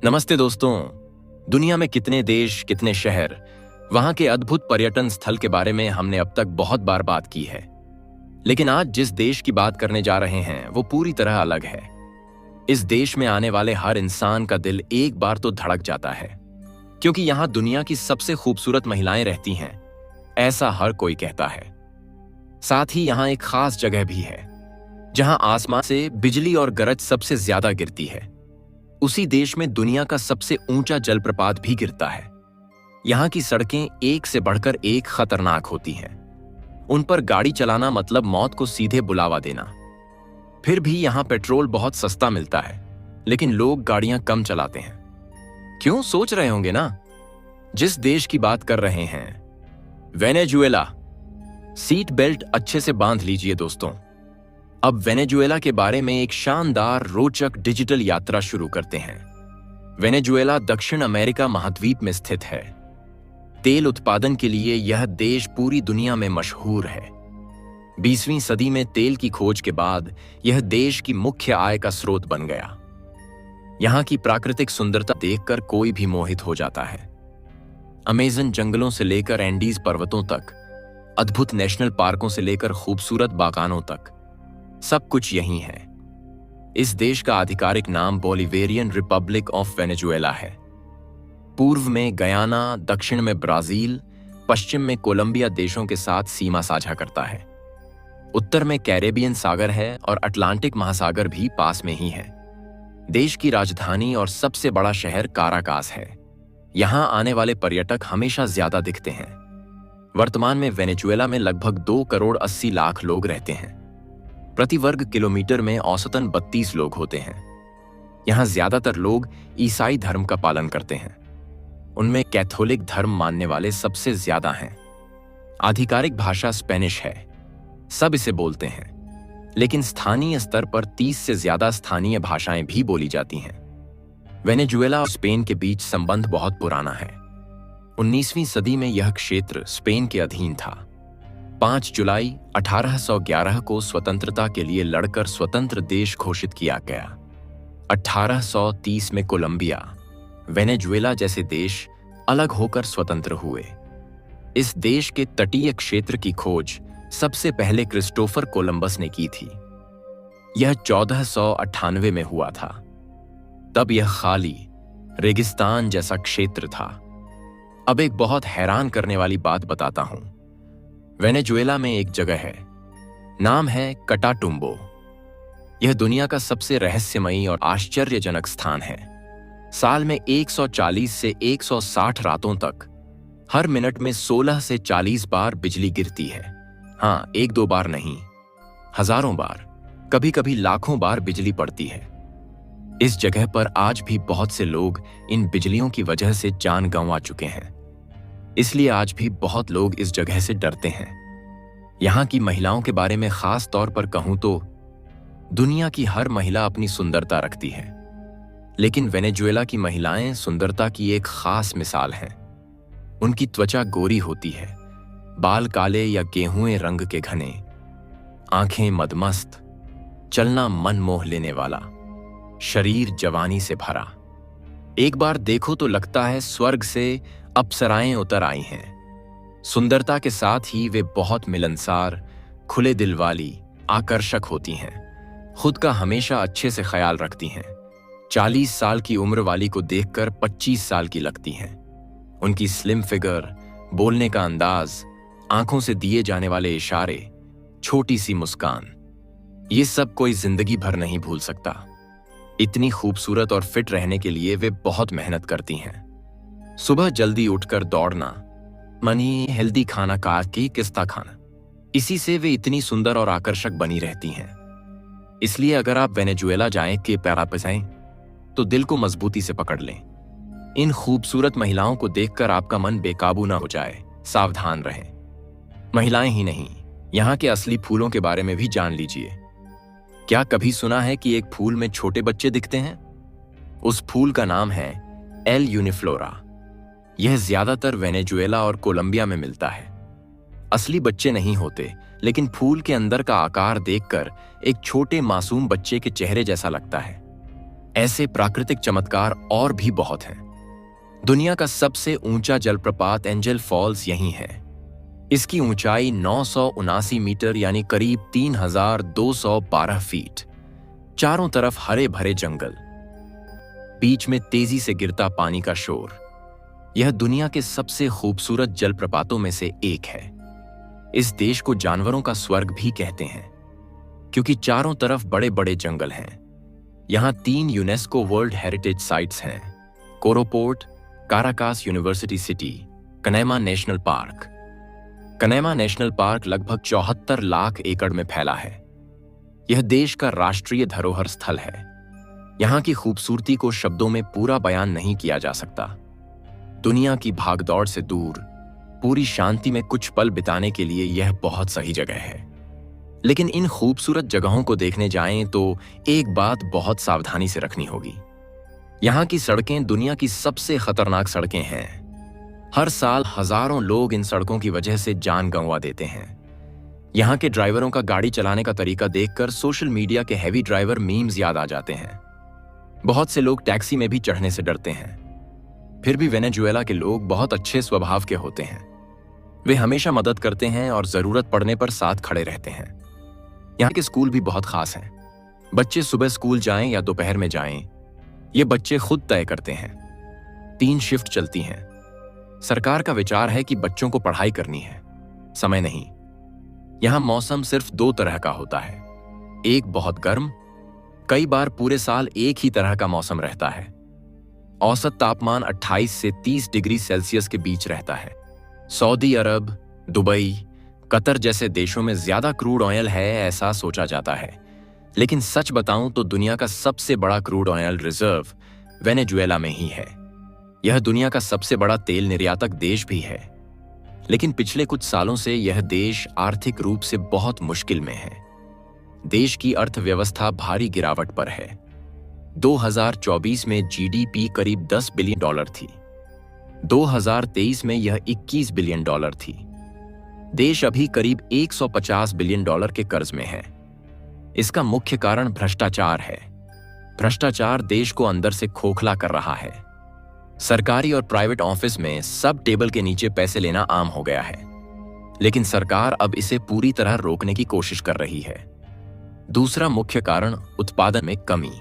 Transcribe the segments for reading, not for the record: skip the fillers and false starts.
नमस्ते दोस्तों। दुनिया में कितने देश, कितने शहर, वहां के अद्भुत पर्यटन स्थल के बारे में हमने अब तक बहुत बार बात की है। लेकिन आज जिस देश की बात करने जा रहे हैं वो पूरी तरह अलग है। इस देश में आने वाले हर इंसान का दिल एक बार तो धड़क जाता है, क्योंकि यहां दुनिया की सबसे खूबसूरत महिलाएं रहती हैं, ऐसा हर कोई कहता है। साथ ही यहां एक खास जगह भी है जहां आसमान से बिजली और गरज सबसे ज्यादा गिरती है। उसी देश में दुनिया का सबसे ऊंचा जलप्रपात भी गिरता है। यहां की सड़कें एक से बढ़कर एक खतरनाक होती हैं। उन पर गाड़ी चलाना मतलब मौत को सीधे बुलावा देना। फिर भी यहां पेट्रोल बहुत सस्ता मिलता है, लेकिन लोग गाड़ियां कम चलाते हैं। क्यों, सोच रहे होंगे ना। जिस देश की बात कर रहे हैं, वेनेजुएला। सीट बेल्ट अच्छे से बांध लीजिए दोस्तों। अब वेनेजुएला के बारे में एक शानदार रोचक डिजिटल यात्रा शुरू करते हैं। वेनेजुएला दक्षिण अमेरिका महाद्वीप में स्थित है। तेल उत्पादन के लिए यह देश पूरी दुनिया में मशहूर है। 20वीं सदी में तेल की खोज के बाद यह देश की मुख्य आय का स्रोत बन गया। यहां की प्राकृतिक सुंदरता देखकर कोई भी मोहित हो जाता है। अमेज़न जंगलों से लेकर एंडीज पर्वतों तक, अद्भुत नेशनल पार्कों से लेकर खूबसूरत बागानों तक, सब कुछ यही है। इस देश का आधिकारिक नाम बोलिवेरियन रिपब्लिक ऑफ वेनेजुएला है। पूर्व में गयाना, दक्षिण में ब्राजील, पश्चिम में कोलंबिया देशों के साथ सीमा साझा करता है। उत्तर में कैरेबियन सागर है और अटलांटिक महासागर भी पास में ही है। देश की राजधानी और सबसे बड़ा शहर काराकास है। यहां आने वाले पर्यटक हमेशा ज्यादा दिखते हैं। वर्तमान में वेनेजुएला में लगभग 2 करोड़ 80 लाख लोग रहते हैं। प्रति वर्ग किलोमीटर में औसतन 32 लोग होते हैं। यहां ज्यादातर लोग ईसाई धर्म का पालन करते हैं। उनमें कैथोलिक धर्म मानने वाले सबसे ज्यादा हैं। आधिकारिक भाषा स्पेनिश है, सब इसे बोलते हैं, लेकिन स्थानीय स्तर पर 30 से ज्यादा स्थानीय भाषाएं भी बोली जाती हैं। वेनेजुएला और स्पेन के बीच संबंध बहुत पुराना है। 19वीं सदी में यह क्षेत्र स्पेन के अधीन था। 5 जुलाई 1811 को स्वतंत्रता के लिए लड़कर स्वतंत्र देश घोषित किया गया। 1830 में कोलंबिया, वेनेजुएला जैसे देश अलग होकर स्वतंत्र हुए। इस देश के तटीय क्षेत्र की खोज सबसे पहले क्रिस्टोफर कोलंबस ने की थी। यह 1498 में हुआ था। तब यह खाली रेगिस्तान जैसा क्षेत्र था। अब एक बहुत हैरान करने वाली बात बताता हूं। वेनेजुएला में एक जगह है, नाम है कटाटुम्बो। यह दुनिया का सबसे रहस्यमयी और आश्चर्यजनक स्थान है। साल में 140 से 160 रातों तक हर मिनट में 16 से 40 बार बिजली गिरती है। हाँ, 1-2 बार नहीं, हजारों बार, कभी कभी लाखों बार बिजली पड़ती है। इस जगह पर आज भी बहुत से लोग इन बिजलियों की वजह से जान गंवा चुके हैं। इसलिए आज भी बहुत लोग इस जगह से डरते हैं। यहां की महिलाओं के बारे में खास तौर पर कहूं तो दुनिया की हर महिला अपनी सुंदरता रखती है, लेकिन वेनेजुएला की महिलाएं सुंदरता की एक खास मिसाल हैं। उनकी त्वचा गोरी होती है, बाल काले या गेहूं रंग के घने, आंखें मदमस्त, चलना मन मोह लेने वाला, शरीर जवानी से भरा। एक बार देखो तो लगता है स्वर्ग से अप्सराएं उतर आई हैं। सुंदरता के साथ ही वे बहुत मिलनसार, खुले दिल वाली, आकर्षक होती हैं। खुद का हमेशा अच्छे से ख्याल रखती हैं। 40 साल की उम्र वाली को देखकर 25 साल की लगती हैं। उनकी स्लिम फिगर, बोलने का अंदाज, आंखों से दिए जाने वाले इशारे, छोटी सी मुस्कान, ये सब कोई जिंदगी भर नहीं भूल सकता। इतनी खूबसूरत और फिट रहने के लिए वे बहुत मेहनत करती हैं। सुबह जल्दी उठकर दौड़ना, मनी हेल्दी खाना खा के किस्ता खाना, इसी से वे इतनी सुंदर और आकर्षक बनी रहती हैं। इसलिए अगर आप वेनेजुएला जाएं के पैरापसाएं तो दिल को मजबूती से पकड़ लें। इन खूबसूरत महिलाओं को देखकर आपका मन बेकाबू ना हो जाए। सावधान रहें। महिलाएं ही नहीं, यहाँ के असली फूलों के बारे में भी जान लीजिए। क्या कभी सुना है कि एक फूल में छोटे बच्चे दिखते हैं? उस फूल का नाम है एल यूनिफ्लोरा। यह ज्यादातर वेनेजुएला और कोलंबिया में मिलता है। असली बच्चे नहीं होते, लेकिन फूल के अंदर का आकार देखकर एक छोटे मासूम बच्चे के चेहरे जैसा लगता है। ऐसे प्राकृतिक चमत्कार और भी बहुत हैं। दुनिया का सबसे ऊंचा जलप्रपात एंजल फॉल्स यहीं है। इसकी ऊंचाई 979 मीटर यानी करीब 3212 फीट। चारों तरफ हरे भरे जंगल, बीच में तेजी से गिरता पानी का शोर। यह दुनिया के सबसे खूबसूरत जलप्रपातों में से एक है। इस देश को जानवरों का स्वर्ग भी कहते हैं, क्योंकि चारों तरफ बड़े बड़े जंगल हैं। यहां 3 यूनेस्को वर्ल्ड हेरिटेज साइट्स हैं: कोरोपोर्ट, Caracas university city, Canaima national park. Canaima national park लगभग 74 लाख एकड़ में फैला है। यह देश का राष्ट्रीय धरोहर स्थल है। यहां की खूबसूरती को शब्दों में पूरा बयान नहीं किया जा सकता। दुनिया की भागदौड़ से दूर पूरी शांति में कुछ पल बिताने के लिए यह बहुत सही जगह है। लेकिन इन खूबसूरत जगहों को देखने जाएं तो एक बात बहुत सावधानी से रखनी होगी। यहां की सड़कें दुनिया की सबसे खतरनाक सड़कें हैं। हर साल हजारों लोग इन सड़कों की वजह से जान गंवा देते हैं। यहां के ड्राइवरों का गाड़ी चलाने का तरीका देखकर सोशल मीडिया के हैवी ड्राइवर मीम्स याद आ जाते हैं। बहुत से लोग टैक्सी में भी चढ़ने से डरते हैं। फिर भी वेनेजुएला के लोग बहुत अच्छे स्वभाव के होते हैं। वे हमेशा मदद करते हैं और जरूरत पड़ने पर साथ खड़े रहते हैं। यहाँ के स्कूल भी बहुत खास हैं। बच्चे सुबह स्कूल जाएं या दोपहर में जाएं, ये बच्चे खुद तय करते हैं। 3 शिफ्ट चलती हैं। सरकार का विचार है कि बच्चों को पढ़ाई करनी है, समय नहीं। यहाँ मौसम सिर्फ 2 तरह का होता है। एक बहुत गर्म, कई बार पूरे साल एक ही तरह का मौसम रहता है। औसत तापमान 28 से 30 डिग्री सेल्सियस के बीच रहता है। सऊदी अरब, दुबई, कतर जैसे देशों में ज्यादा क्रूड ऑयल है ऐसा सोचा जाता है, लेकिन सच बताऊं तो दुनिया का सबसे बड़ा क्रूड ऑयल रिजर्व वेनेजुएला में ही है। यह दुनिया का सबसे बड़ा तेल निर्यातक देश भी है, लेकिन पिछले कुछ सालों से यह देश आर्थिक रूप से बहुत मुश्किल में है। देश की अर्थव्यवस्था भारी गिरावट पर है। 2024 में जीडीपी करीब $10 बिलियन थी। 2023 में यह $21 बिलियन थी। देश अभी करीब $150 बिलियन के कर्ज में है। इसका मुख्य कारण भ्रष्टाचार है। भ्रष्टाचार देश को अंदर से खोखला कर रहा है। सरकारी और प्राइवेट ऑफिस में सब टेबल के नीचे पैसे लेना आम हो गया है, लेकिन सरकार अब इसे पूरी तरह रोकने की कोशिश कर रही है। दूसरा मुख्य कारण उत्पादन में कमी।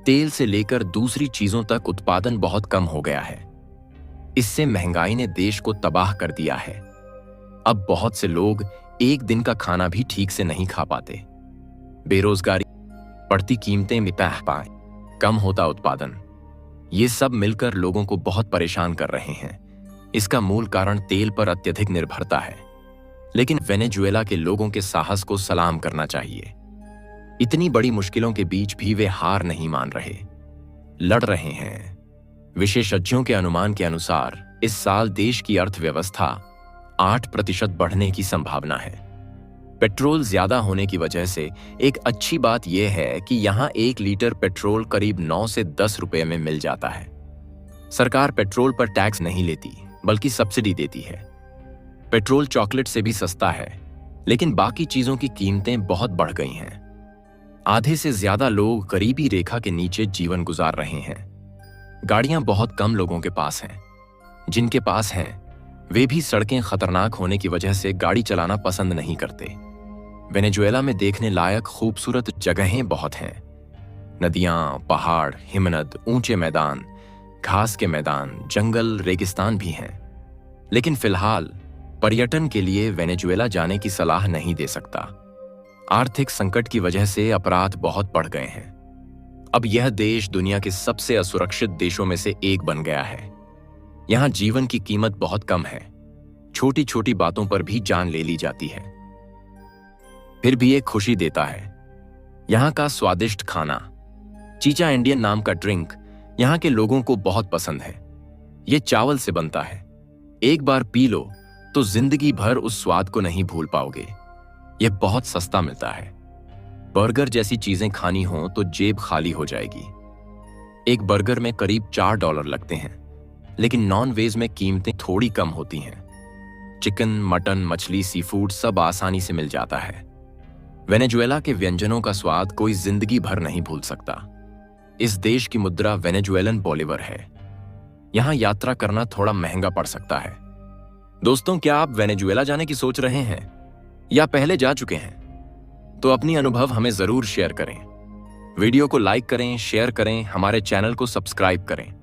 तेल से लेकर दूसरी चीजों तक उत्पादन बहुत कम हो गया है। इससे महंगाई ने देश को तबाह कर दिया है। अब बहुत से लोग एक दिन का खाना भी ठीक से नहीं खा पाते। बेरोजगारी, बढ़ती कीमतें में पाए, कम होता उत्पादन, ये सब मिलकर लोगों को बहुत परेशान कर रहे हैं। इसका मूल कारण तेल पर अत्यधिक निर्भरता है, लेकिन वेनेजुएला के लोगों के साहस को सलाम करना चाहिए। इतनी बड़ी मुश्किलों के बीच भी वे हार नहीं मान रहे, लड़ रहे हैं। विशेषज्ञों के अनुमान के अनुसार इस साल देश की अर्थव्यवस्था 8% बढ़ने की संभावना है। पेट्रोल ज्यादा होने की वजह से एक अच्छी बात यह है कि यहां 1 लीटर पेट्रोल करीब 9 से 10 रुपए में मिल जाता है। सरकार पेट्रोल पर टैक्स नहीं लेती, बल्कि सब्सिडी देती है। पेट्रोल चॉकलेट से भी सस्ता है, लेकिन बाकी चीजों की कीमतें बहुत बढ़ गई हैं। आधे से ज्यादा लोग गरीबी रेखा के नीचे जीवन गुजार रहे हैं। गाड़ियां बहुत कम लोगों के पास हैं। जिनके पास हैं, वे भी सड़कें खतरनाक होने की वजह से गाड़ी चलाना पसंद नहीं करते। वेनेजुएला में देखने लायक खूबसूरत जगहें बहुत हैं। नदियां, पहाड़, हिमनद, ऊंचे मैदान, घास के मैदान, जंगल, रेगिस्तान भी हैं। लेकिन फिलहाल पर्यटन के लिए वेनेजुएला जाने की सलाह नहीं दे सकता। आर्थिक संकट की वजह से अपराध बहुत बढ़ गए हैं। अब यह देश दुनिया के सबसे असुरक्षित देशों में से एक बन गया है। यहां जीवन की कीमत बहुत कम है। छोटी छोटी बातों पर भी जान ले ली जाती है। फिर भी एक खुशी देता है यहां का स्वादिष्ट खाना। चीचा इंडियन नाम का ड्रिंक यहां के लोगों को बहुत पसंद है। यह चावल से बनता है। एक बार पी लो तो जिंदगी भर उस स्वाद को नहीं भूल पाओगे। यह बहुत सस्ता मिलता है। बर्गर जैसी चीजें खानी हो तो जेब खाली हो जाएगी। एक बर्गर में करीब $4 लगते हैं, लेकिन नॉन वेज में कीमतें थोड़ी कम होती हैं। चिकन, मटन, मछली, सी फूड सब आसानी से मिल जाता है। वेनेजुएला के व्यंजनों का स्वाद कोई जिंदगी भर नहीं भूल सकता। इस देश की मुद्रा वेनेजुएलन बोलिवर है। यहां यात्रा करना थोड़ा महंगा पड़ सकता है। दोस्तों, क्या आप वेनेजुएला जाने की सोच रहे हैं या पहले जा चुके हैं? तो अपनी अनुभव हमें जरूर शेयर करें। वीडियो को लाइक करें, शेयर करें, हमारे चैनल को सब्सक्राइब करें।